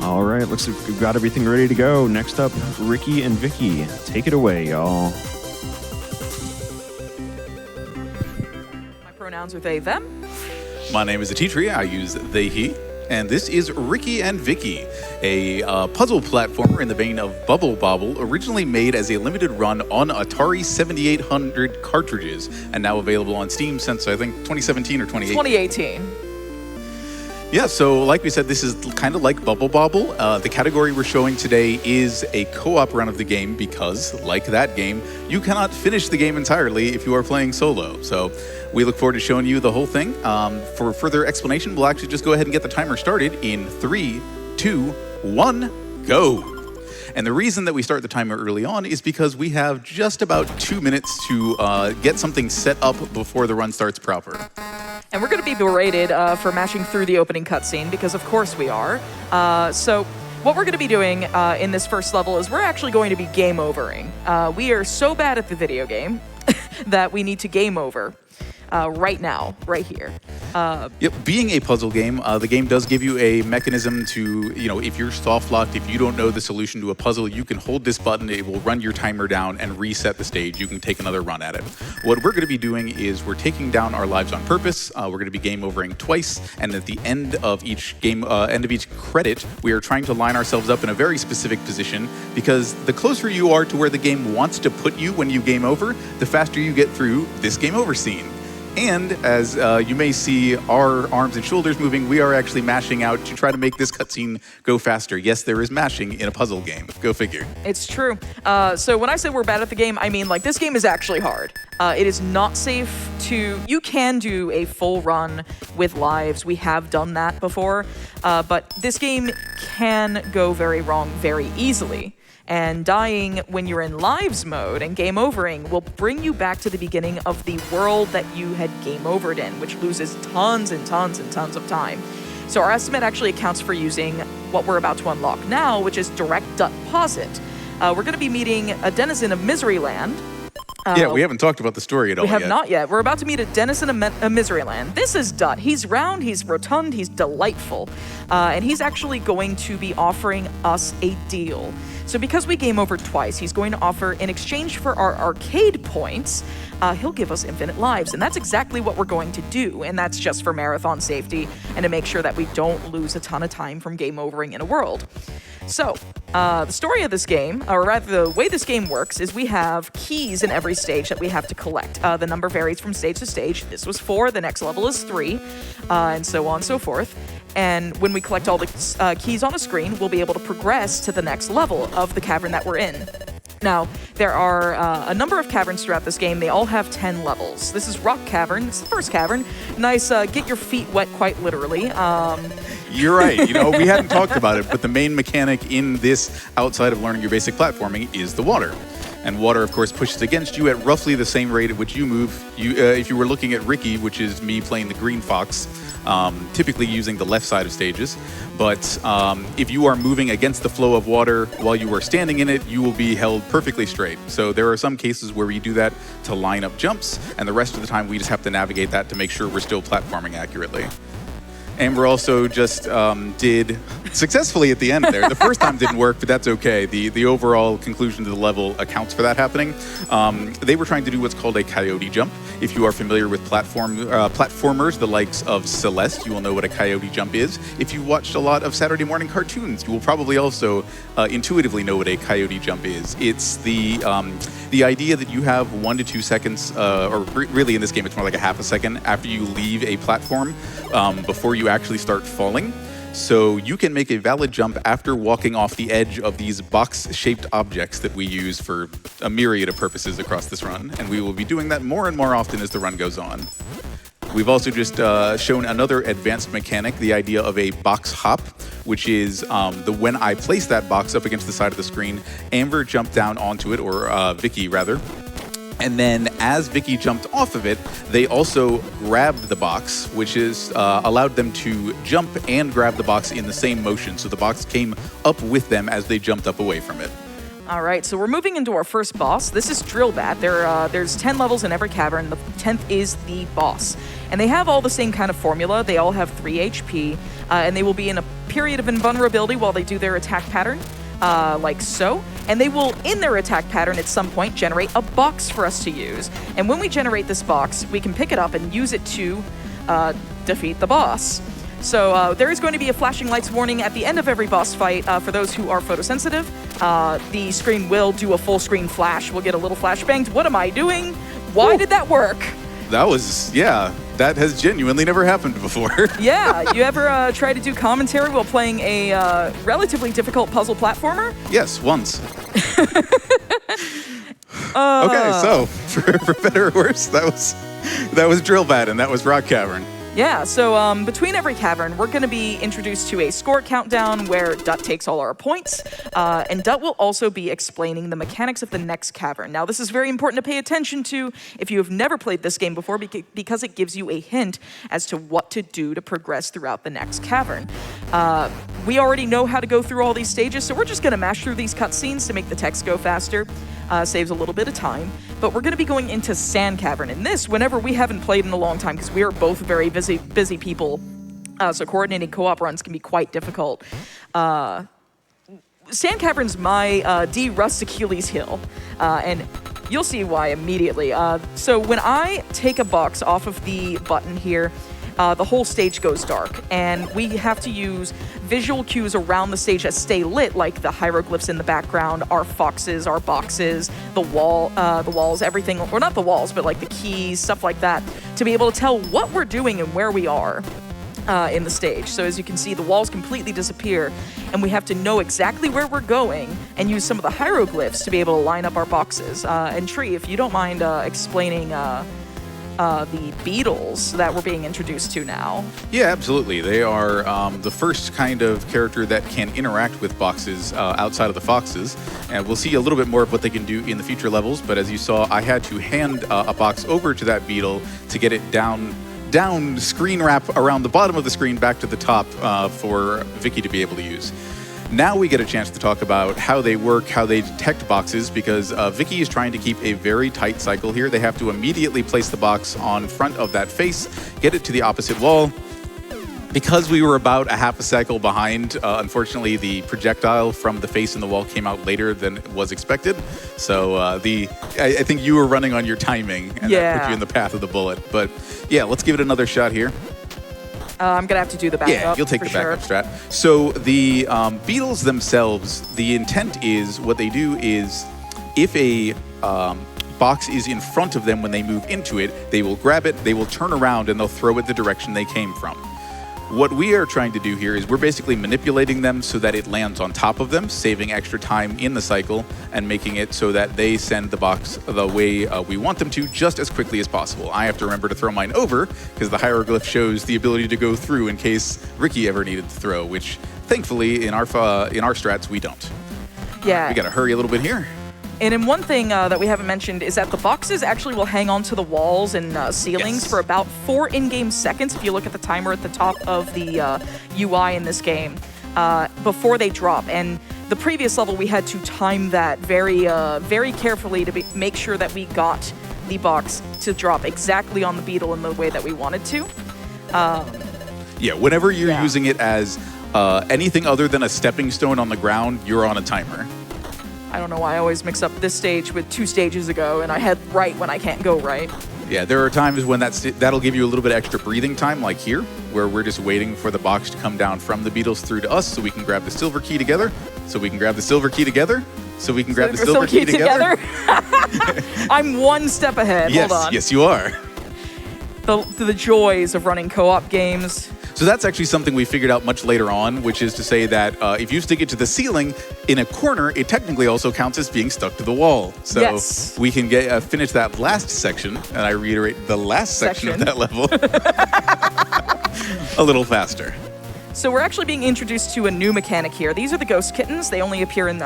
All right, looks like we've got everything ready to go. Next up, Rikki and Vikki. Take it away, y'all. My pronouns are they, them. My name is Atitri. I use they, he. And this is Rikki and Vikki, a puzzle platformer in the vein of Bubble Bobble, originally made as a limited run on Atari 7800 cartridges, and now available on Steam since, I think, 2017 or 2018. 2018. Yeah, so like we said, this is kind of like Bubble Bobble. The category we're showing today is a co-op run of the game because, like that game, you cannot finish the game entirely if you are playing solo. So we look forward to showing you the whole thing. For further explanation, we'll actually just go ahead and get the timer started in 3, 2, 1, go. And the reason that we start the timer early on is because we have just about 2 minutes to get something set up before the run starts proper. And we're going to be berated for mashing through the opening cutscene, because of course we are. So what we're going to be doing in this first level is we're actually going to be game overing. We are so bad at the video game that we need to game over right now, right here. Yep, being a puzzle game, the game does give you a mechanism to, if you're soft-locked, if you don't know the solution to a puzzle, you can hold this button, it will run your timer down and reset the stage. You can take another run at it. What we're going to be doing is we're taking down our lives on purpose. We're going to be game overing twice, and at the end of each game, end of each credit, we are trying to line ourselves up in a very specific position, because the closer you are to where the game wants to put you when you game over, the faster you get through this game over scene. And as you may see our arms and shoulders moving, we are actually mashing out to try to make this cutscene go faster. Yes, there is mashing in a puzzle game. Go figure. It's true. So when I say we're bad at the game, I mean, like, this game is actually hard. It is not safe to... You can do a full run with lives. We have done that before. But this game can go very wrong very easily. And dying when you're in lives mode and game overing will bring you back to the beginning of the world that you had game overed in, which loses tons and tons and tons of time. So our estimate actually accounts for using what we're about to unlock now, which is direct deposit. We're going to be meeting a denizen of Miseryland. Yeah, we haven't talked about the story at all yet. We have not yet. We're about to meet a denizen of Miseryland. This is Dut. He's round, he's rotund, he's delightful. And he's actually going to be offering us a deal. So because we game over twice, he's going to offer, in exchange for our arcade points, he'll give us infinite lives. And that's exactly what we're going to do. And that's just for marathon safety and to make sure that we don't lose a ton of time from game overing in a world. So, the story of this game, or rather the way this game works, is we have keys in every stage that we have to collect. The number varies from stage to stage. This was 4, the next level is 3, and so on and so forth. And when we collect all the keys on a screen, we'll be able to progress to the next level of the cavern that we're in. Now, there are a number of caverns throughout this game. They all have 10 levels. This is Rock Cavern. It's the first cavern. Nice, get your feet wet, quite literally. You're right. We hadn't talked about it, but the main mechanic in this, outside of learning your basic platforming, is the water. And water, of course, pushes against you at roughly the same rate at which you move. If you were looking at Rikki, which is me playing the green fox, typically using the left side of stages. But if you are moving against the flow of water while you are standing in it, you will be held perfectly straight. So there are some cases where we do that to line up jumps, and the rest of the time we just have to navigate that to make sure we're still platforming accurately. And we're also just did successfully at the end there. The first time didn't work, but that's okay. The overall conclusion to the level accounts for that happening. They were trying to do what's called a coyote jump. If you are familiar with platformers, the likes of Celeste, you will know what a coyote jump is. If you watched a lot of Saturday morning cartoons, you will probably also intuitively know what a coyote jump is. It's the idea that you have 1 to 2 seconds, or really in this game it's more like a half a second, after you leave a platform before you actually start falling. So you can make a valid jump after walking off the edge of these box-shaped objects that we use for a myriad of purposes across this run, and we will be doing that more and more often as the run goes on. We've also just shown another advanced mechanic, the idea of a box hop, which is when I place that box up against the side of the screen, Amber jumped down onto it, or Vikki rather, and then as Vikki jumped off of it, they also grabbed the box, which is allowed them to jump and grab the box in the same motion. So the box came up with them as they jumped up away from it. All right, so we're moving into our first boss. This is Drillbat. There's 10 levels in every cavern. The 10th is the boss. And they have all the same kind of formula. They all have 3 HP. and they will be in a period of invulnerability while they do their attack pattern, like so. And they will, in their attack pattern at some point, generate a box for us to use. And when we generate this box, we can pick it up and use it to defeat the boss. So there is going to be a flashing lights warning at the end of every boss fight for those who are photosensitive. The screen will do a full screen flash. We'll get a little flashbang. What am I doing? Why did that work? That was, yeah, that has genuinely never happened before. Yeah, you ever try to do commentary while playing a relatively difficult puzzle platformer? Yes, once. Okay, so for better or worse, that was Drill Bat and that was Rock Cavern. Yeah, so between every cavern, we're going to be introduced to a score countdown where Dut takes all our points, and Dut will also be explaining the mechanics of the next cavern. Now, this is very important to pay attention to if you have never played this game before, because it gives you a hint as to what to do to progress throughout the next cavern. We already know how to go through all these stages, so we're just going to mash through these cutscenes to make the text go faster. Saves a little bit of time, but we're going to be going into Sand Cavern. And this, whenever we haven't played in a long time, because we are both very busy people, so coordinating co-op runs can be quite difficult. Sand Cavern's my D-Rust Achilles heel, and you'll see why immediately. So when I take a box off of the button here, the whole stage goes dark, and we have to use visual cues around the stage that stay lit, like the hieroglyphs in the background, our foxes, our boxes, the walls, everything, or not the walls, but like the keys, stuff like that, to be able to tell what we're doing and where we are in the stage. So as you can see, the walls completely disappear, and we have to know exactly where we're going and use some of the hieroglyphs to be able to line up our boxes. And Tree, if you don't mind explaining the beetles that we're being introduced to now. Yeah, absolutely. They are the first kind of character that can interact with boxes outside of the foxes. And we'll see a little bit more of what they can do in the future levels. But as you saw, I had to hand a box over to that beetle to get it down screen wrap around the bottom of the screen back to the top for Vikki to be able to use. Now we get a chance to talk about how they work, how they detect boxes, because Vikki is trying to keep a very tight cycle here. They have to immediately place the box on front of that face, get it to the opposite wall. Because we were about a half a cycle behind, unfortunately, the projectile from the face in the wall came out later than was expected. So I think you were running on your timing, and that put you in the path of the bullet. But yeah, let's give it another shot here. I'm going to have to do the backup. Yeah, you'll take the backup strat. So the beetles themselves, the intent is, what they do is, if a box is in front of them when they move into it, they will grab it, they will turn around, and they'll throw it the direction they came from. What we are trying to do here is we're basically manipulating them so that it lands on top of them, saving extra time in the cycle, and making it so that they send the box the way we want them to, just as quickly as possible. I have to remember to throw mine over, because the hieroglyph shows the ability to go through in case Rikki ever needed to throw, which thankfully in our strats we don't. Yeah. We gotta hurry a little bit here. And in one thing that we haven't mentioned is that the boxes actually will hang onto the walls and ceilings for about 4 in-game seconds, if you look at the timer at the top of the UI in this game, before they drop. And the previous level, we had to time that very carefully to make sure that we got the box to drop exactly on the beetle in the way that we wanted to. Yeah, whenever you're using it as anything other than a stepping stone on the ground, you're on a timer. I don't know why I always mix up this stage with 2 stages ago, and I head right when I can't go right. Yeah, there are times when that'll give you a little bit of extra breathing time, like here, where we're just waiting for the box to come down from the beetles through to us so we can grab the silver key together, so we can grab the silver key together, so we can grab the silver key together. I'm 1 step ahead. Yes, hold on. Yes, you are. The joys of running co-op games. So that's actually something we figured out much later on, which is to say that if you stick it to the ceiling in a corner, it technically also counts as being stuck to the wall. So we can finish that last section, and I reiterate, the last section of that level, a little faster. So we're actually being introduced to a new mechanic here. These are the ghost kittens. They only appear in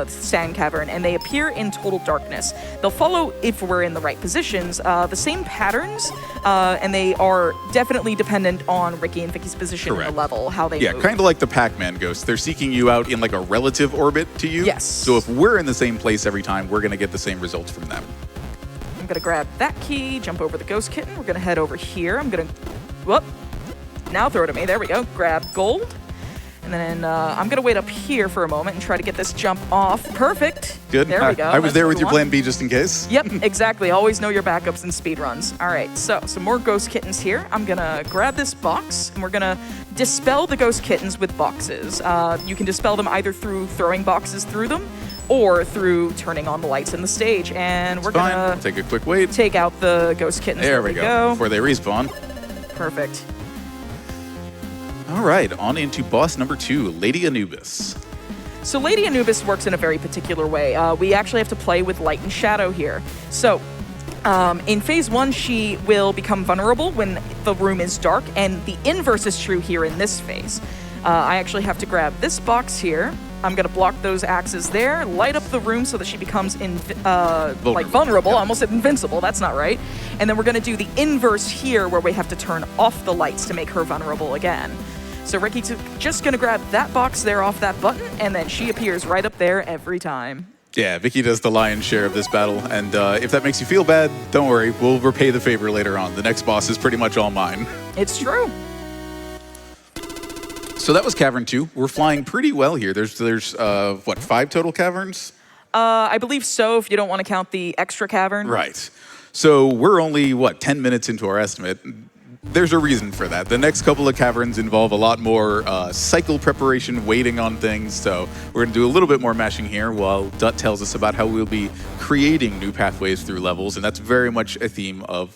Sand Cavern, and they appear in total darkness. They'll follow, if we're in the right positions, the same patterns, and they are definitely dependent on Rikki and Vikki's position in the level, how they move. Yeah, kind of like the Pac-Man ghosts. They're seeking you out in like a relative orbit to you. Yes. So if we're in the same place every time, we're going to get the same results from them. I'm going to grab that key, jump over the ghost kitten. We're going to head over here. I'm going to... Whoop. now throw it at me. There we go. Grab gold. And then I'm going to wait up here for a moment and try to get this jump off. Perfect. Good. There we go. I was That's there what with we your want. plan B just in case. Yep, exactly. Always know your backups in speedruns. All right, so some more ghost kittens here. I'm going to grab this box, and we're going to dispel the ghost kittens with boxes. You can dispel them either through throwing boxes through them or through turning on the lights in the stage. And we're going to take a quick wait. Take out the ghost kittens. There we go. Before they respawn. Perfect. All right, on into boss number 2, Lady Anubis. So Lady Anubis works in a very particular way. We actually have to play with light and shadow here. So in phase 1, she will become vulnerable when the room is dark, and the inverse is true here in this phase. I actually have to grab this box here. I'm going to block those axes there, light up the room so that she becomes vulnerable. I almost said invincible. That's not right. And then we're going to do the inverse here where we have to turn off the lights to make her vulnerable again. So Rikki's just going to grab that box there off that button, and then she appears right up there every time. Yeah, Vikki does the lion's share of this battle, and if that makes you feel bad, don't worry. We'll repay the favor later on. The next boss is pretty much all mine. It's true. So that was Cavern 2. We're flying pretty well here. There's what, 5 total caverns? I believe so, if you don't want to count the extra cavern. Right. So we're only, what, 10 minutes into our estimate. There's a reason for that. The next couple of caverns involve a lot more cycle preparation, waiting on things. So we're going to do a little bit more mashing here while Dut tells us about how we'll be creating new pathways through levels. And that's very much a theme of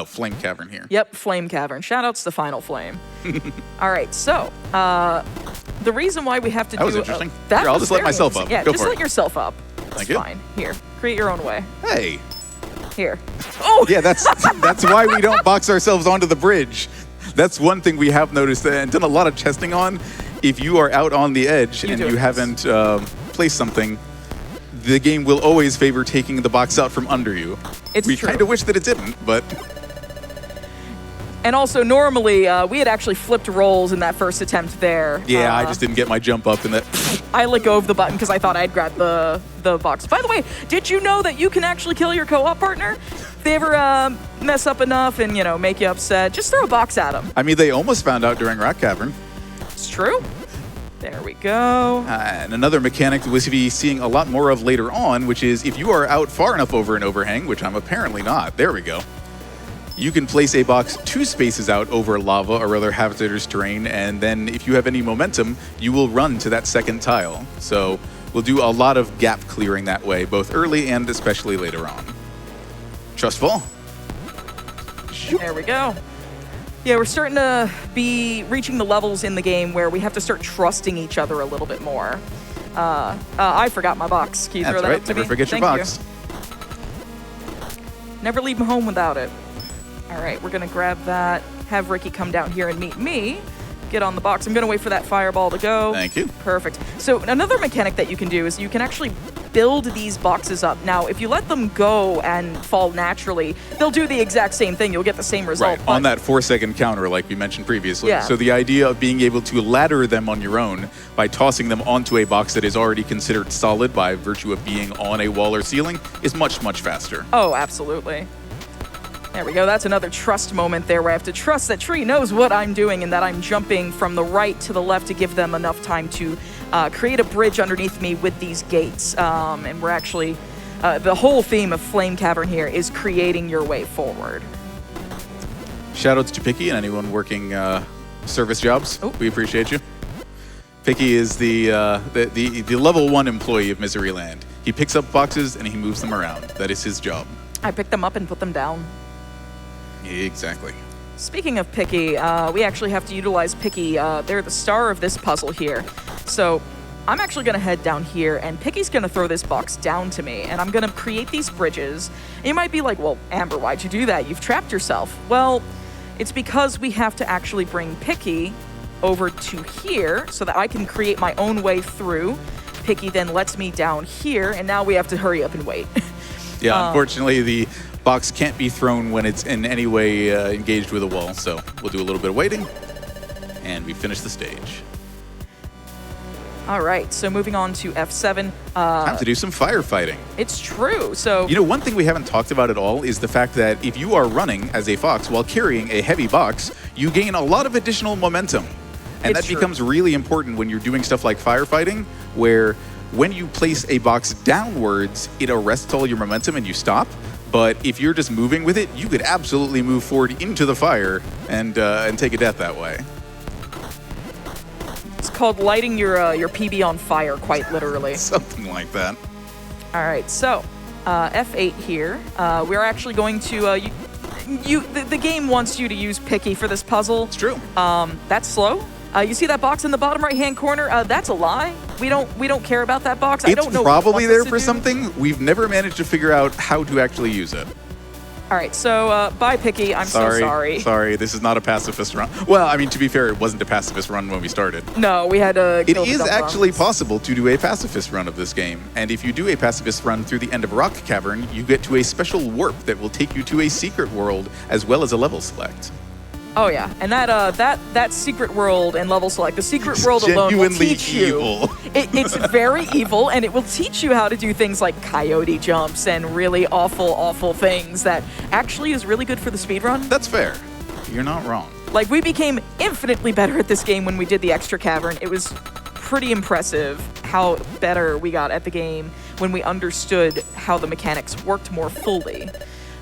Flame Cavern here. Yep, Flame Cavern. Shoutouts to Final Flame. All right, so the reason why we have to that was interesting. Here, I'll just let myself up. Yeah, Go just for let it. yourself up. That's Thank you. fine. Here, create your own way. Hey. Here. Oh! Yeah, that's why we don't box ourselves onto the bridge. That's one thing we have noticed and done a lot of testing on. If you are out on the edge and you haven't placed something, the game will always favor taking the box out from under you. We kind of wish that it didn't, but... And also, normally, we had actually flipped roles in that first attempt there. Yeah, I just didn't get my jump up in that. I let go of the button because I thought I'd grab the box. By the way, did you know that you can actually kill your co-op partner? If they ever mess up enough and, make you upset, just throw a box at them. I mean, they almost found out during Rock Cavern. It's true. There we go. And another mechanic that we'll be seeing a lot more of later on, which is if you are out far enough over an overhang, which I'm apparently not, there we go, you can place a box 2 spaces out over lava or other hazardous terrain, and then if you have any momentum, you will run to that second tile. So we'll do a lot of gap clearing that way, both early and especially later on. Trustful. There we go. Yeah, we're starting to be reaching the levels in the game where we have to start trusting each other a little bit more. I forgot my box. Can you throw that up to me? Never forget your box. Never leave home without it. All right, we're going to grab that, have Rikki come down here and meet me, get on the box. I'm going to wait for that fireball to go. Thank you. Perfect. So another mechanic that you can do is you can actually build these boxes up. Now, if you let them go and fall naturally, they'll do the exact same thing. You'll get the same result. Right, on that 4-second counter like we mentioned previously. Yeah. So the idea of being able to ladder them on your own by tossing them onto a box that is already considered solid by virtue of being on a wall or ceiling is much, much faster. Oh, absolutely. There we go. That's another trust moment there where I have to trust that Tree knows what I'm doing and that I'm jumping from the right to the left to give them enough time to create a bridge underneath me with these gates. And we're actually, the whole theme of Flame Cavern here is creating your way forward. Shoutouts to Picky and anyone working service jobs. Oh. We appreciate you. Picky is the level 1 employee of Miseryland. He picks up boxes and he moves them around. That is his job. I picked them up and put them down. Exactly. Speaking of Picky, we actually have to utilize Picky. They're the star of this puzzle here. So I'm actually going to head down here, and Picky's going to throw this box down to me, and I'm going to create these bridges. And you might be like, well, Amber, why'd you do that? You've trapped yourself. Well, it's because we have to actually bring Picky over to here so that I can create my own way through. Picky then lets me down here, and now we have to hurry up and wait. Yeah, unfortunately, the box can't be thrown when it's in any way engaged with a wall, so we'll do a little bit of waiting, and we finish the stage. All right, so moving on to F7. Time to do some firefighting. It's true. So You know, one thing we haven't talked about at all is the fact that if you are running as a fox while carrying a heavy box, you gain a lot of additional momentum. And It's that true. becomes really important when you're doing stuff like firefighting, where when you place a box downwards, it arrests all your momentum and you stop. But if you're just moving with it, you could absolutely move forward into the fire and take a death that way. it's called lighting your PB on fire, quite literally. Something like that. All right, so F8 here. We're actually going to the game wants you to use Picky for this puzzle. It's true. That's slow. You see that box in the bottom right-hand corner? That's a lie. We don't care about that box. I don't know. It's probably what it there wants for us to do. something. We've never managed to figure out how to actually use it. All right, so bye, Picky. I'm so sorry. Sorry, this is not a pacifist run. Well, I mean, to be fair, it wasn't a pacifist run when we started. No, we had to. It kill the is dump actually bombs. possible to do a pacifist run of this game. And if you do a pacifist run through the end of Rock Cavern, you get to a special warp that will take you to a secret world as well as a level select. Oh yeah, and that secret world and level select, the secret world alone will Genuinely teach you. evil. It's very evil, and it will teach you how to do things like coyote jumps and really awful things that actually is really good for the speedrun. That's fair. You're not wrong. Like, we became infinitely better at this game when we did the extra cavern. It was pretty impressive how better we got at the game when we understood how the mechanics worked more fully.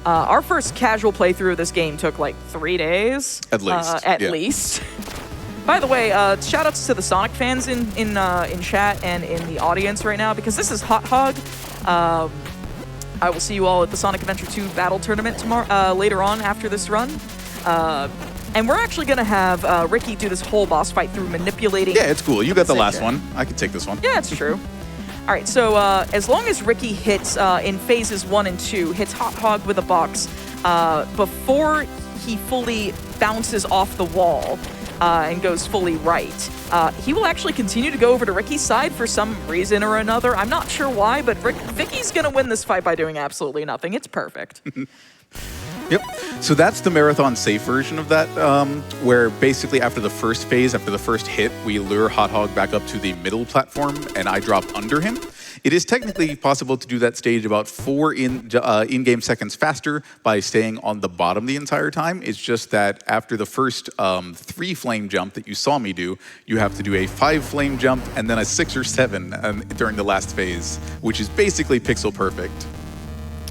Our first casual playthrough of this game took like 3 days. At least, At yeah. least. By the way, shoutouts to the Sonic fans in chat and in the audience right now, because this is Hot Hog. I will see you all at the Sonic Adventure 2 Battle Tournament tomorrow, later on after this run. And we're actually going to have Rikki do this whole boss fight through manipulating... Yeah, it's cool. You got the last position. one. I can take this one. Yeah, it's true. All right, so as long as Rikki hits, in phases 1 and 2, hits Hot Hog with a box before he fully bounces off the wall and goes fully right, he will actually continue to go over to Rikki's side for some reason or another. I'm not sure why, but Vicky's going to win this fight by doing absolutely nothing. It's perfect. Yep. So that's the marathon safe version of that, where basically after the first phase, after the first hit, we lure Hot Hog back up to the middle platform and I drop under him. It is technically possible to do that stage about 4 in-game seconds faster by staying on the bottom the entire time. It's just that after the first 3 flame jump that you saw me do, you have to do a 5 flame jump and then a 6 or 7 during the last phase, which is basically pixel perfect.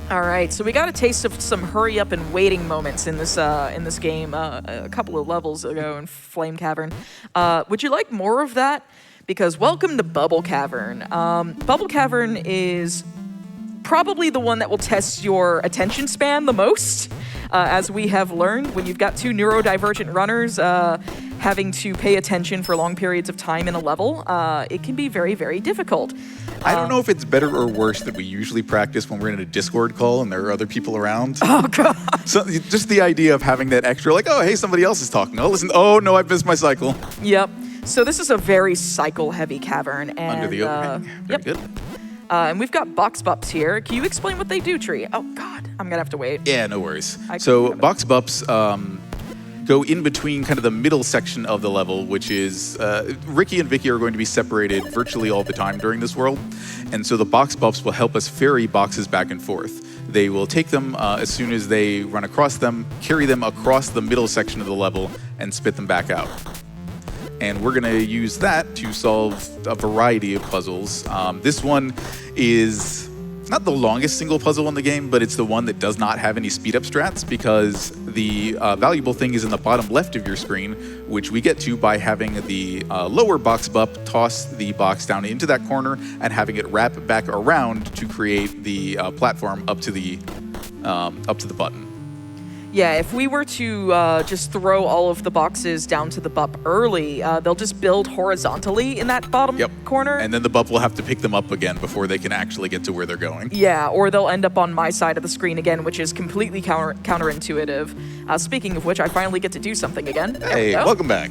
All right, so we got a taste of some hurry up and waiting moments in this game a couple of levels ago in Flame Cavern. Would you like more of that? Because welcome to Bubble Cavern. Bubble Cavern is probably the one that will test your attention span the most, as we have learned. When you've got 2 neurodivergent runners having to pay attention for long periods of time in a level, it can be very, very difficult. I don't know if it's better or worse that we usually practice when we're in a Discord call and there are other people around. Oh, God. So just the idea of having that extra, like, oh, hey, somebody else is talking. Oh, listen. Oh, no, I've missed my cycle. Yep. So this is a very cycle-heavy cavern. And, Under the overhang. Very good. And we've got box bups here. Can you explain what they do, Tree? Oh, God. I'm going to have to wait. Yeah, no worries. I So can- box bups go in between kind of the middle section of the level, which is Rikki and Vikki are going to be separated virtually all the time during this world. And so the box bups will help us ferry boxes back and forth. They will take them as soon as they run across them, carry them across the middle section of the level, and spit them back out. And we're going to use that to solve a variety of puzzles. This one is not the longest single puzzle in the game, but it's the one that does not have any speed up strats, because the valuable thing is in the bottom left of your screen, which we get to by having the lower box bup toss the box down into that corner and having it wrap back around to create the platform up to the button. Yeah, if we were to just throw all of the boxes down to the bup early, they'll just build horizontally in that bottom corner. And then the bup will have to pick them up again before they can actually get to where they're going. Yeah, or they'll end up on my side of the screen again, which is completely counterintuitive. Speaking of which, I finally get to do something again. There we Hey, go. welcome back.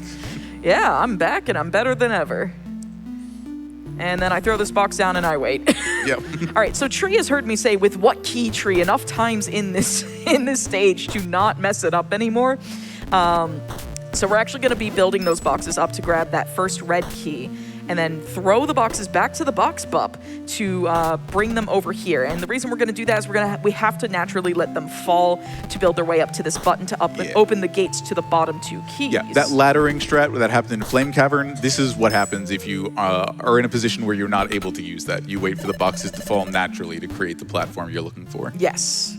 Yeah, I'm back and I'm better than ever. And then I throw this box down and I wait. Yep. All right, so Tree has heard me say with what key, Tree, enough times in this stage to not mess it up anymore. So we're actually going to be building those boxes up to grab that first red key. and then throw the boxes back to the box bup to bring them over here. And the reason we're going to do that is we have to naturally let them fall to build their way up to this button to open the gates to the bottom 2 keys. Yeah, that laddering strat that happened in Flame Cavern, this is what happens if you are in a position where you're not able to use that. You wait for the boxes to fall naturally to create the platform you're looking for. Yes.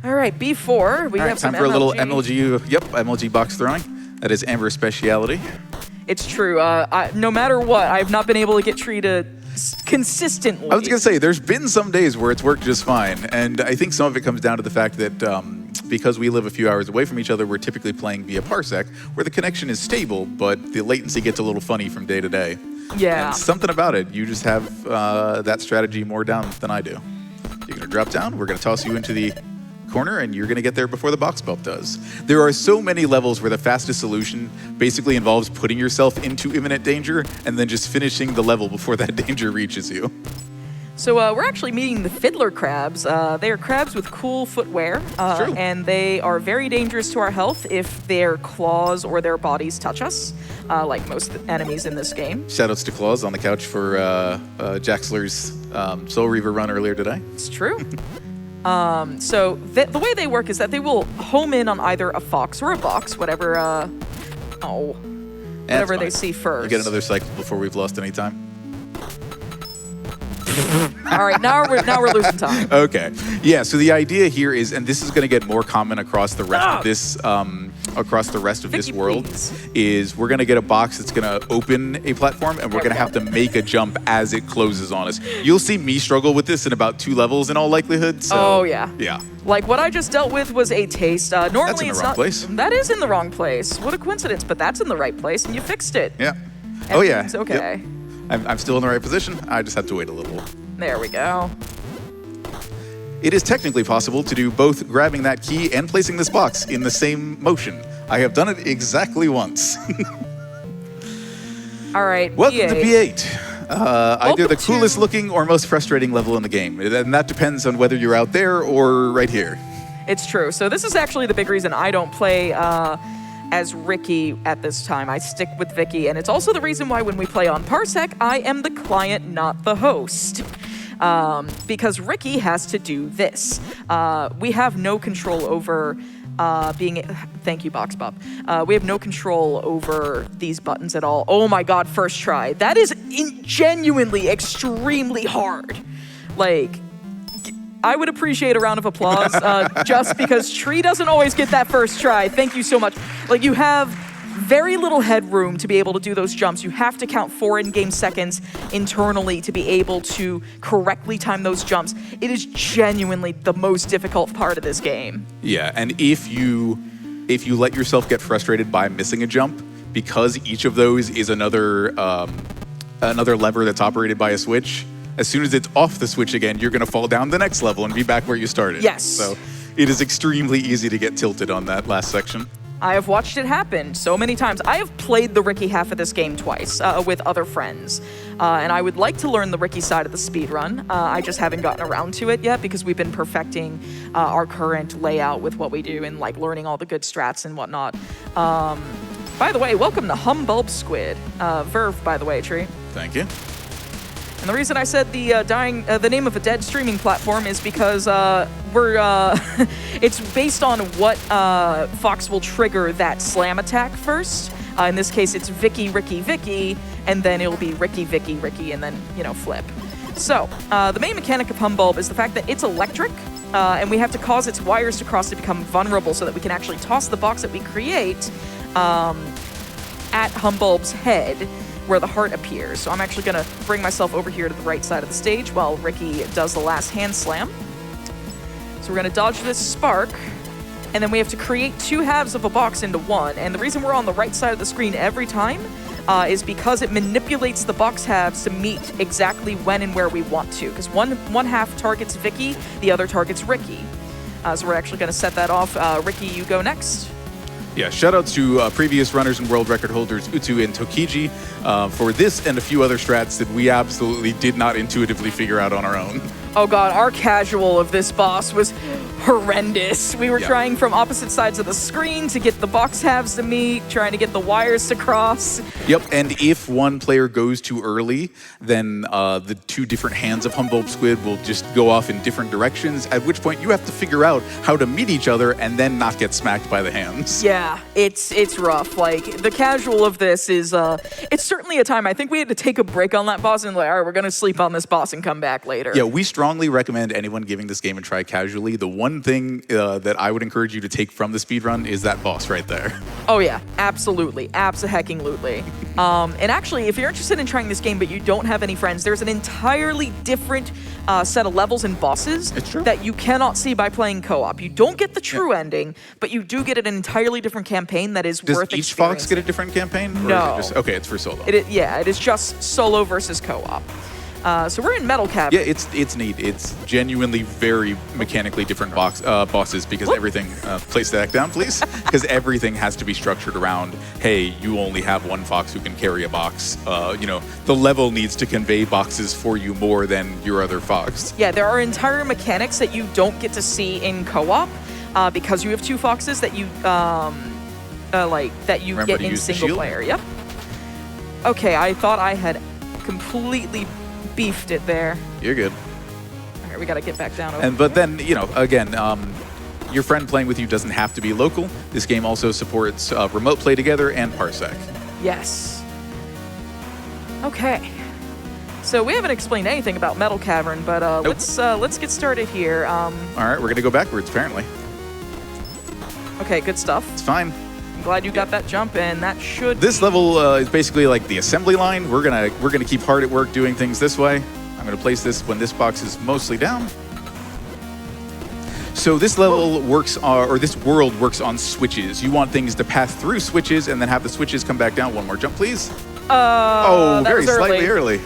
All right, B4, we have some time for MLG. a little MLG, MLG box throwing. That is Amber's speciality. It's true. No matter what, I've not been able to get Tree to consistently. I was going to say, there's been some days where it's worked just fine. And I think some of it comes down to the fact that because we live a few hours away from each other, we're typically playing via Parsec, where the connection is stable, but the latency gets a little funny from day to day. Yeah. And something about it. You just have that strategy more down than I do. You're going to drop down. We're going to toss you into the corner, and you're going to get there before the box bump does. There are so many levels where the fastest solution basically involves putting yourself into imminent danger and then just finishing the level before that danger reaches you. So we're actually meeting the fiddler crabs. They are crabs with cool footwear, and they are very dangerous to our health if their claws or their bodies touch us, like most enemies in this game. Shoutouts to Claus on the couch for Jaxler's Soul Reaver run earlier today. It's true. So the way they work is that they will home in on either a fox or a box, whatever they see first. You get another cycle before we've lost any time. All right, now we're losing time. Okay, yeah. So the idea here is, and this is going to get more common across the rest of this Vikki, world, please. is we're going to get a box that's going to open a platform, and we're going to have to make a jump as it closes on us. You'll see me struggle with this in about 2 levels in all likelihood. So, oh yeah. Yeah. Like what I just dealt with was a taste. Normally That's in the it's wrong not. place. That is in the wrong place. What a coincidence! But that's in the right place, and you fixed it. Yeah. Oh yeah. Everything's okay. Yep. I'm still in the right position. I just have to wait a little. There we go. It is technically possible to do both grabbing that key and placing this box in the same motion. I have done it exactly once. All right. Welcome B8. to B8. Either the coolest looking or most frustrating level in the game. And that depends on whether you're out there or right here. It's true. So this is actually the big reason I don't play as Rikki at this time. I stick with Vikki, and it's also the reason why when we play on Parsec, I am the client, not the host. Because Rikki has to do this. We have no control over thank you, Box Bop. We have no control over these buttons at all. Oh my god, first try. That is genuinely extremely hard. Like, I would appreciate a round of applause just because Tree doesn't always get that first try. Thank you so much. Like, you have very little headroom to be able to do those jumps. You have to count 4 in-game seconds internally to be able to correctly time those jumps. It is genuinely the most difficult part of this game. Yeah, and if you let yourself get frustrated by missing a jump, because each of those is another lever that's operated by a switch, as soon as it's off the switch again, you're going to fall down the next level and be back where you started. Yes. So it is extremely easy to get tilted on that last section. I have watched it happen so many times. I have played the Rikki half of this game twice with other friends. And I would like to learn the Rikki side of the speedrun. I just haven't gotten around to it yet because we've been perfecting our current layout with what we do and like learning all the good strats and whatnot. By the way, welcome to Humbulb Squid. Verve, by the way, Tree. Thank you. And the reason I said the name of a dead streaming platform is because it's based on what Fox will trigger that slam attack first. In this case, it's Vikki, Rikki, Vikki, and then it'll be Rikki, Vikki, Rikki, and then, flip. So, the main mechanic of Humbulb is the fact that it's electric, and we have to cause its wires to cross to become vulnerable so that we can actually toss the box that we create at Humbulb's head, where the heart appears. So I'm actually going to bring myself over here to the right side of the stage while Rikki does the last hand slam. So we're going to dodge this spark, and then we have to create 2 halves of a box into one. And the reason we're on the right side of the screen every time is because it manipulates the box halves to meet exactly when and where we want to. Because one half targets Vikki, the other targets Rikki. So we're actually going to set that off. Rikki, you go next. Yeah, shoutouts to previous runners and world record holders Utu and Tokiji for this and a few other strats that we absolutely did not intuitively figure out on our own. Oh god, our casual of this boss was horrendous. We were Yeah. trying from opposite sides of the screen to get the box halves to meet, trying to get the wires to cross. Yep, and if one player goes too early, then the two different hands of Humboldt Squid will just go off in different directions, at which point you have to figure out how to meet each other and then not get smacked by the hands. Yeah, it's rough. Like, the casual of this is, it's certainly a time I think we had to take a break on that boss and like, all right, we're gonna sleep on this boss and come back later. Yeah, we strongly recommend anyone giving this game a try casually. The one thing that I would encourage you to take from the speedrun is that boss right there. Oh yeah, absolutely, abso-hecking-lutely. And actually, if you're interested in trying this game but you don't have any friends, there's an entirely different set of levels and bosses It's true. that you cannot see by playing co-op. You don't get the true ending, but you do get an entirely different campaign that is Does worth each fox get a experiencing. different campaign? Or is No. it just, okay, it's for solo. Yeah, it is just solo versus co-op. So we're in Metal Cavern. Yeah, it's neat. It's genuinely very mechanically different bosses because everything. Place that down, please. Because everything has to be structured around. Hey, you only have one fox who can carry a box. You know, the level needs to convey boxes for you more than your other fox. Yeah, there are entire mechanics that you don't get to see in co-op because you have two foxes that you Remember get to in use the single shield? player. Yep. Okay, I thought I had completely beefed it there. You're good. All right, we got to get back down. But then, you know, again, your friend playing with you doesn't have to be local. This game also supports remote play together and parsec. Yes. Okay. So we haven't explained anything about Metal Cavern, but let's get started here. All right, we're gonna go backwards apparently. Okay, good stuff. It's fine. I'm glad you got that jump, and that should. This level is basically like the assembly line. We're gonna keep hard at work doing things this way. I'm gonna place this when this box is mostly down. So this level works, or this world works on switches. You want things to pass through switches and then have the switches come back down. One more jump, please. Oh, that very was slightly early.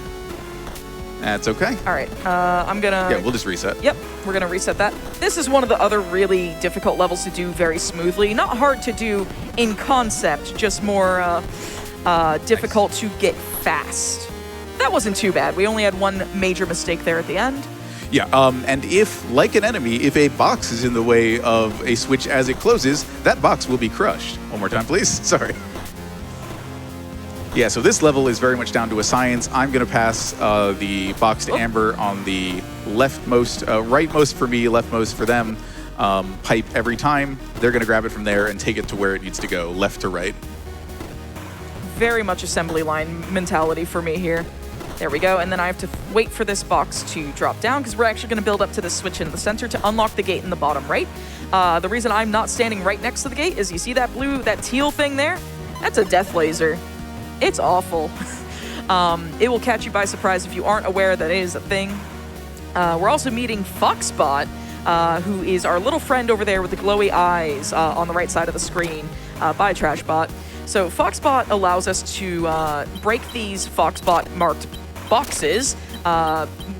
That's okay. All right, I'm gonna. Yeah, we'll just reset. Yep, we're gonna reset that. This is one of the other really difficult levels to do very smoothly. Not hard to do in concept, just more difficult to get fast. That wasn't too bad. We only had one major mistake there at the end. Yeah, and if, like an enemy, if a box is in the way of a switch as it closes, that box will be crushed. One more time, please. Sorry. Yeah, so this level is very much down to a science. I'm going to pass the box to Amber on the leftmost, rightmost for me, leftmost for them, pipe every time. They're going to grab it from there and take it to where it needs to go, left to right. Very much assembly line mentality for me here. There we go, and then I have to wait for this box to drop down because we're actually going to build up to the switch in the center to unlock the gate in the bottom right. The reason I'm not standing right next to the gate is you see that that teal thing there? That's a death laser. It's awful. It will catch you by surprise if you aren't aware that it is a thing. We're also meeting Foxbot, who is our little friend over there with the glowy eyes on the right side of the screen. Bye, Trashbot. So Foxbot allows us to break these Foxbot-marked boxes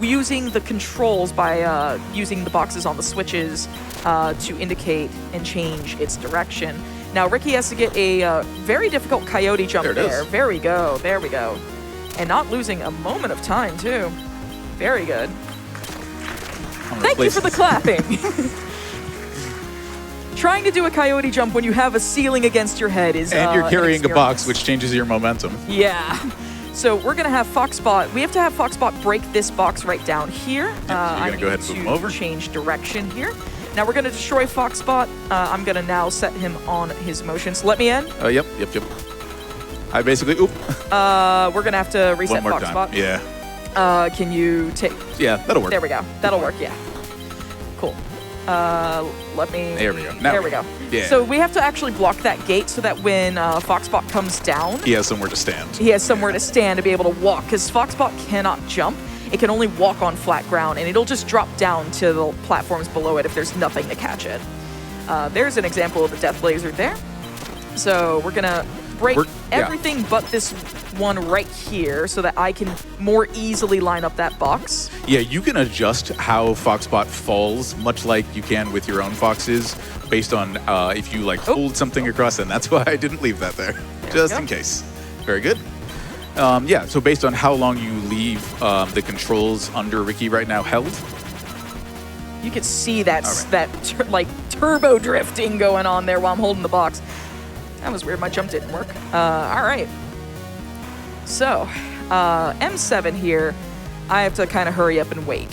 using the controls by using the boxes on the switches to indicate and change its direction. Now, Rikki has to get a very difficult coyote jump there. There we go. There we go. And not losing a moment of time, too. Very good. Thank you for the clapping. Trying to do a coyote jump when you have a ceiling against your head is And you're carrying a box, experience. which changes your momentum. Yeah. So we're going to have Foxbot. We have to have Foxbot break this box right down here. So you're going to go ahead and move him over. Change direction here. Now we're going to destroy Foxbot. I'm going to now set him on his motion. So let me in. Yep. I basically, oop. We're going to have to reset One more Foxbot. time. Yeah. Can you take... Yeah, that'll work. There we go. That'll work, yeah. Cool. Let me... There we go. Now There we go. Yeah. So we have to actually block that gate so that when Foxbot comes down, He has somewhere to stand. he has somewhere to stand to be able to walk, because Foxbot cannot jump. It can only walk on flat ground, and it'll just drop down to the platforms below it if there's nothing to catch it. There's an example of the death laser there. So we're going to break everything but this one right here so that I can more easily line up that box. Yeah, you can adjust how Foxbot falls, much like you can with your own foxes, based on if you like hold something across, and that's why I didn't leave that there, just in case. Very good. Yeah, so based on how long you leave the controls under Rikki right now held, You could see that like turbo drifting going on there while I'm holding the box. That was weird. My jump didn't work. All right. So, M7 here. I have to kind of hurry up and wait.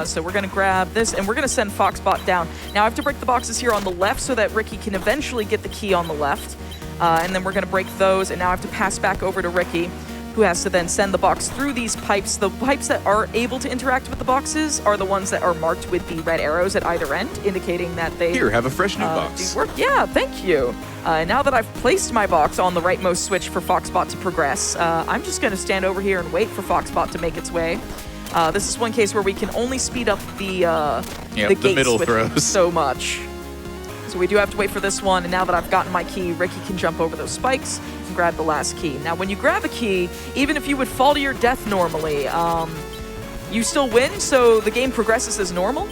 So we're going to grab this, and we're going to send Foxbot down. Now, I have to break the boxes here on the left so that Rikki can eventually get the key on the left. And then we're going to break those, and now I have to pass back over to Rikki, who has to then send the box through these pipes. The pipes that are able to interact with the boxes are the ones that are marked with the red arrows at either end, indicating that they... Here, have a fresh new box. Do work. Yeah, thank you. Now that I've placed my box on the rightmost switch for Foxbot to progress, I'm just going to stand over here and wait for Foxbot to make its way. This is one case where we can only speed up the gates middle with throws so much. So we do have to wait for this one, and now that I've gotten my key, Rikki can jump over those spikes and grab the last key. Now, when you grab a key, even if you would fall to your death normally, you still win, so the game progresses as normal.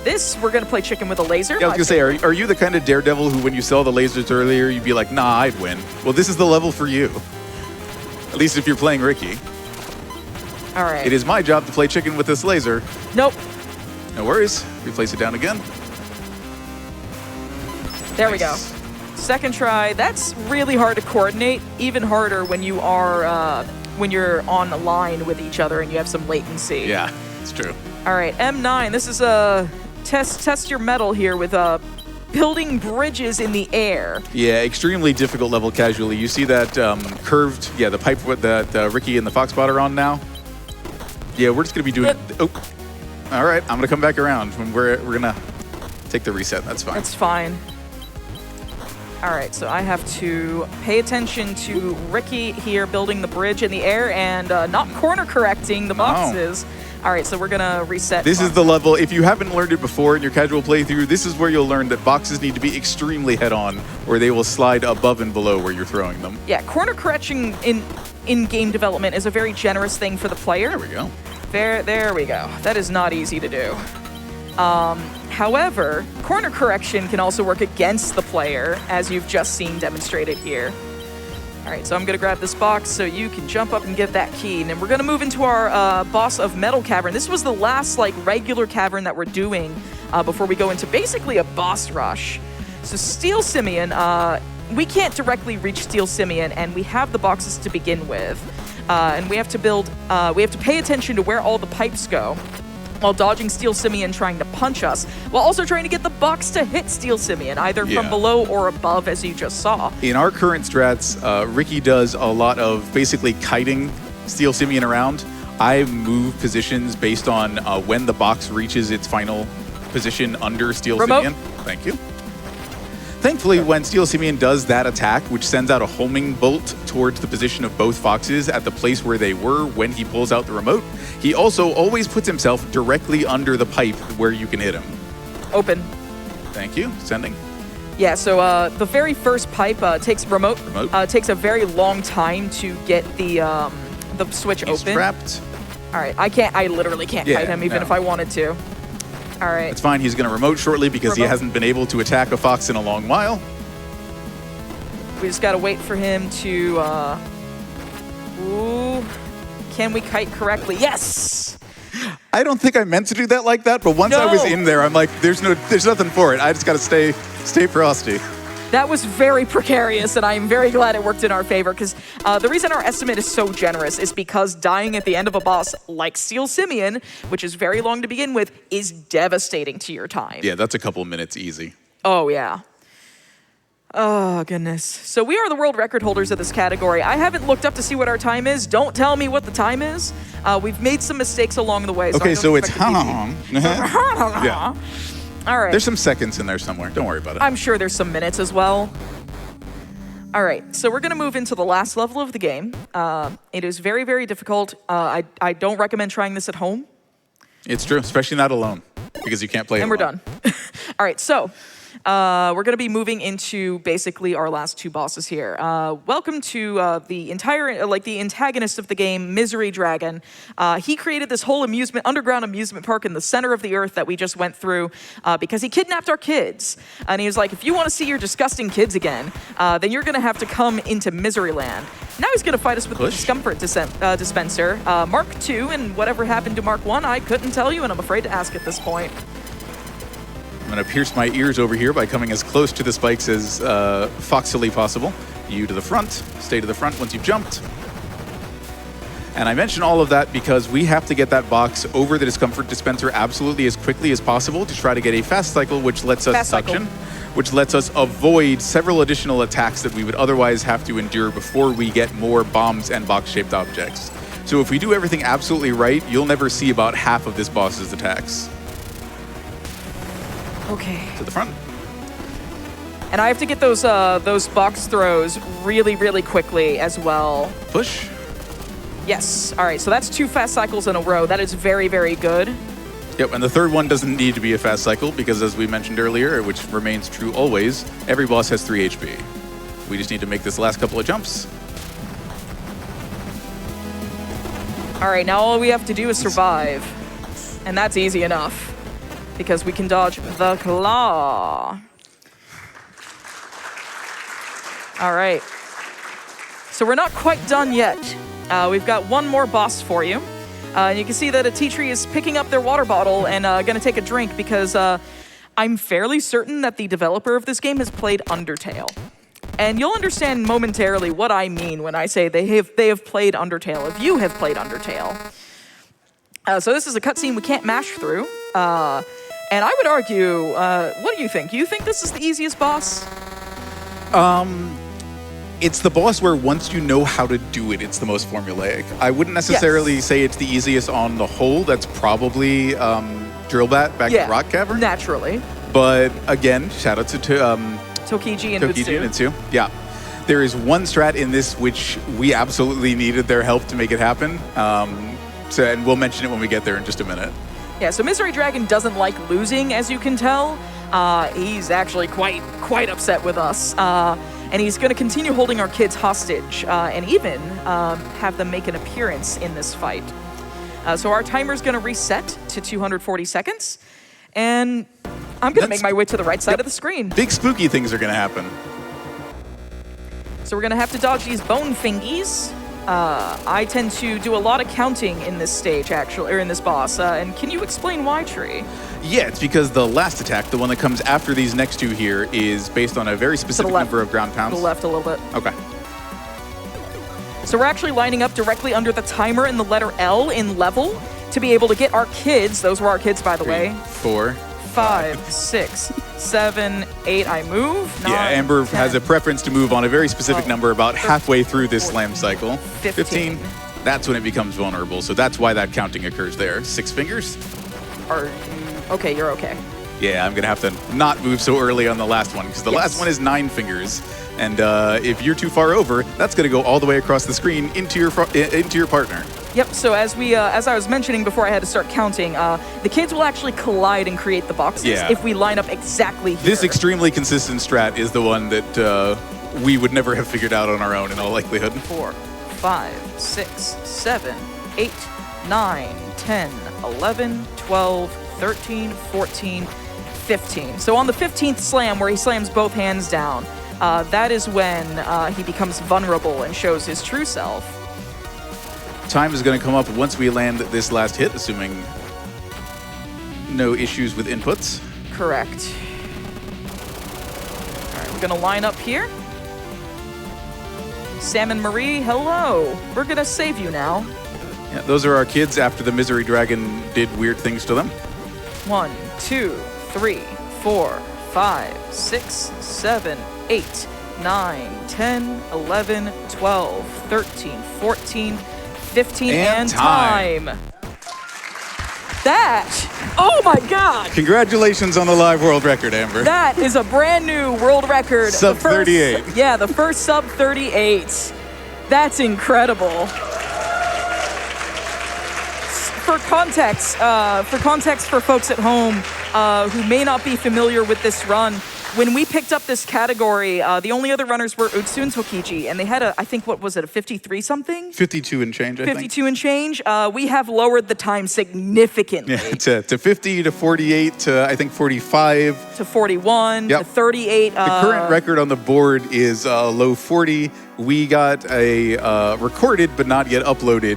This, we're going to play chicken with a laser. Yeah, I was going to say, are you the kind of daredevil who, when you saw the lasers earlier, you'd be like, nah, I'd win? Well, this is the level for you. At least if you're playing Rikki. All right. It is my job to play chicken with this laser. Nope. No worries. Replace it down again. There we go. Second try. That's really hard to coordinate. Even harder when you are when you're on a line with each other and you have some latency. Yeah, it's true. All right, M9. This is a test your mettle here with building bridges in the air. Yeah, extremely difficult level casually. You see that curved, the pipe that Rikki and the Foxbot are on now. Yeah, we're just gonna be doing. Oh, all right. I'm gonna come back around when we're gonna take the reset. That's fine. That's fine. All right, so I have to pay attention to Rikki here building the bridge in the air and not corner correcting the boxes. All right, so we're gonna reset. This is the level, if you haven't learned it before in your casual playthrough, this is where you'll learn that boxes need to be extremely head-on or they will slide above and below where you're throwing them. Yeah, corner correction in game development is a very generous thing for the player. There we go. There we go. That is not easy to do. However, corner correction can also work against the player, as you've just seen demonstrated here. All right, so I'm gonna grab this box so you can jump up and get that key. And then we're gonna move into our boss of Metal Cavern. This was the last regular cavern that we're doing before we go into basically a boss rush. So Steel Simian, we can't directly reach Steel Simian, and we have the boxes to begin with. And we have to pay attention to where all the pipes go, while dodging Steel Simian trying to punch us, while also trying to get the box to hit Steel Simian, either from below or above, as you just saw. In our current strats, Rikki does a lot of basically kiting Steel Simian around. I move positions based on when the box reaches its final position under Steel Simian. Thank you. Thankfully, when Steel Simian does that attack, which sends out a homing bolt towards the position of both foxes at the place where they were when he pulls out the remote, he also always puts himself directly under the pipe where you can hit him. Open. Thank you. Sending. Yeah, so the very first pipe takes takes a very long time to get the switch He's open. Trapped. All right, I literally can't fight him even if I wanted to. All right. It's fine. He's going to remote shortly because he hasn't been able to attack a fox in a long while. We just got to wait for him to... Ooh. Can we kite correctly? Yes! I don't think I meant to do that like that, but once I was in there, I'm like, there's nothing for it. I just got to stay frosty. That was very precarious, and I'm very glad it worked in our favor, because the reason our estimate is so generous is because dying at the end of a boss like Steel Simian, which is very long to begin with, is devastating to your time. Yeah, that's a couple minutes easy. Oh, yeah. Oh, goodness. So we are the world record holders of this category. I haven't looked up to see what our time is. Don't tell me what the time is. We've made some mistakes along the way. Okay, so it's yeah. All right. There's some seconds in there somewhere. Don't worry about it. I'm sure there's some minutes as well. All right, so we're going to move into the last level of the game. It is very, very difficult. I don't recommend trying this at home. It's true, especially not alone, because you can't play it And we're done. All right, so we're going to be moving into basically our last two bosses here. Welcome to the entire, the antagonist of the game, Misery Dragon. He created this whole underground amusement park in the center of the earth that we just went through because he kidnapped our kids. And he was like, if you want to see your disgusting kids again, then you're going to have to come into Misery Land. Now he's going to fight us with the discomfort dispenser. Mark II and whatever happened to Mark I couldn't tell you, and I'm afraid to ask at this point. I'm going to pierce my ears over here by coming as close to the spikes as foxily possible. You to the front, stay to the front once you've jumped. And I mention all of that because we have to get that box over the discomfort dispenser absolutely as quickly as possible to try to get a fast cycle, which lets us suction, which lets us avoid several additional attacks that we would otherwise have to endure before we get more bombs and box-shaped objects. So if we do everything absolutely right, you'll never see about half of this boss's attacks. Okay. To the front. And I have to get those box throws really, really quickly as well. Push. Yes. All right, so that's 2 fast cycles in a row. That is very, very good. Yep, and the third one doesn't need to be a fast cycle because, as we mentioned earlier, which remains true always, every boss has 3 HP. We just need to make this last couple of jumps. All right, now all we have to do is survive. And that's easy enough because we can dodge the claw. All right. So we're not quite done yet. We've got one more boss for you. You can see that a tea tree is picking up their water bottle and going to take a drink because I'm fairly certain that the developer of this game has played Undertale. And you'll understand momentarily what I mean when I say they have played Undertale, if you have played Undertale. So this is a cutscene we can't mash through. And I would argue, what do you think? Do you think this is the easiest boss? It's the boss where once you know how to do it, it's the most formulaic. I wouldn't necessarily say it's the easiest on the whole. That's probably Drillbat back in Rock Cavern. Naturally. But again, shout out to Tokiji and Utsu. Yeah. There is one strat in this which we absolutely needed their help to make it happen. And we'll mention it when we get there in just a minute. Yeah, so Misery Dragon doesn't like losing, as you can tell. He's actually quite upset with us. And he's going to continue holding our kids hostage and even have them make an appearance in this fight. So our timer's going to reset to 240 seconds. And I'm going to make my way to the right side of the screen. Big spooky things are going to happen. So we're going to have to dodge these bone fingies. I tend to do a lot of counting in this stage, actually, or in this boss. And can you explain why, Tree? Yeah, it's because the last attack, the one that comes after these next two here, is based on a very specific number of ground pounds. To the left a little bit. Okay. So we're actually lining up directly under the timer and the letter L in level to be able to get our kids. Those were our kids, by the way. 4, 5, 6, 7, 8. I move. 9, yeah, Amber 10, has a preference to move on a very specific number about halfway through this slam cycle. 15. That's when it becomes vulnerable. So that's why that counting occurs there. 6 fingers. Okay, you're okay. Yeah, I'm going to have to not move so early on the last one because the last one is 9 fingers. And if you're too far over, that's going to go all the way across the screen into your partner. Yep, so as I was mentioning before I had to start counting, the kids will actually collide and create the boxes if we line up exactly here. This extremely consistent strat is the one that we would never have figured out on our own in all likelihood. 4, 5, 6, 7, 8, 9, 10, 11, 12, 13, 14, 15. So on the 15th slam, where he slams both hands down, that is when he becomes vulnerable and shows his true self. Time is going to come up once we land this last hit, assuming no issues with inputs. Correct. All right, we're going to line up here. Sam and Marie, hello. We're going to save you now. Yeah, those are our kids after the Misery Dragon did weird things to them. 1, 2, 3, 4, 5, 6, 7, 8, 9, 10, 11, 12, 13, 14, 15, and time. That, oh my God. Congratulations on the live world record, Amber. That is a brand new world record. Sub 38. Yeah, the first sub 38. That's incredible. For context for folks at home who may not be familiar with this run, when we picked up this category, the only other runners were Utsu and Tokiji, and they had I think, what was it, a 53 something? 52 and change, I think. 52 and change. We have lowered the time significantly. Yeah, to 50, to 48, to I think 45. To 41, to 38. The current record on the board is low 40, we got a recorded but not yet uploaded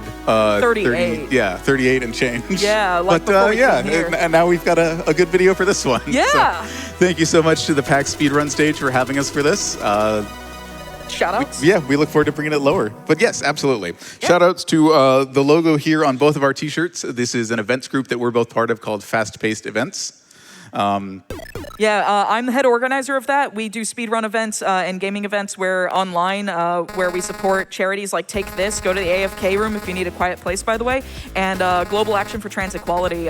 38. 38 and change. Yeah, like but before we yeah, came here. and now we've got a good video for this one. Yeah. So, thank you so much to the PAX Speedrun stage for having us for this. Shoutouts? Yeah, we look forward to bringing it lower. But yes, absolutely. Shoutouts to the logo here on both of our t-shirts. This is an events group that we're both part of called Fast Paced Events. I'm the head organizer of that. We do speedrun events and gaming events where online, where we support charities like Take This, go to the AFK room if you need a quiet place, by the way, and Global Action for Trans Equality,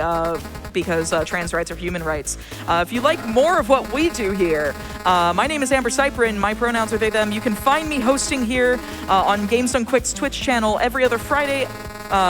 because trans rights are human rights. If you like more of what we do here, my name is Amber Cyprin. My pronouns are they, them. You can find me hosting here on GamesDoneQuick's Twitch channel every other Friday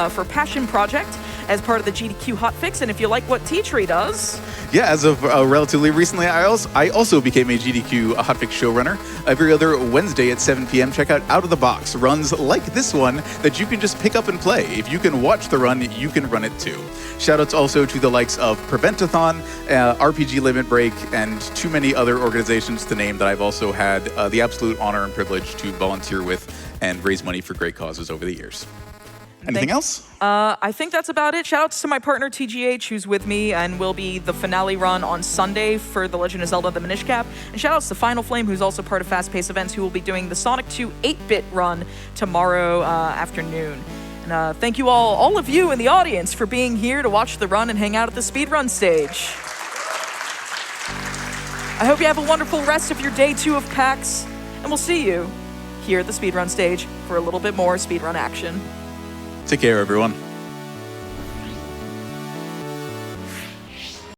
for Passion Project as part of the GDQ hotfix. And if you like what T-Tree does... Yeah, as of relatively recently, I also became a GDQ hotfix showrunner. Every other Wednesday at 7 p.m., check out Out of the Box, runs like this one that you can just pick up and play. If you can watch the run, you can run it too. Shoutouts also to the likes of Preventathon, RPG Limit Break, and too many other organizations to name that I've also had the absolute honor and privilege to volunteer with and raise money for great causes over the years. Anything else? I think that's about it. Shoutouts to my partner TGH, who's with me and will be the finale run on Sunday for The Legend of Zelda: The Minish Cap. And shoutouts to Final Flame, who's also part of Fast Pace Events, who will be doing the Sonic 2 8-bit run tomorrow afternoon. And thank you all of you in the audience, for being here to watch the run and hang out at the speedrun stage. I hope you have a wonderful rest of your day 2 of PAX, and we'll see you here at the speedrun stage for a little bit more speedrun action. Take care, everyone.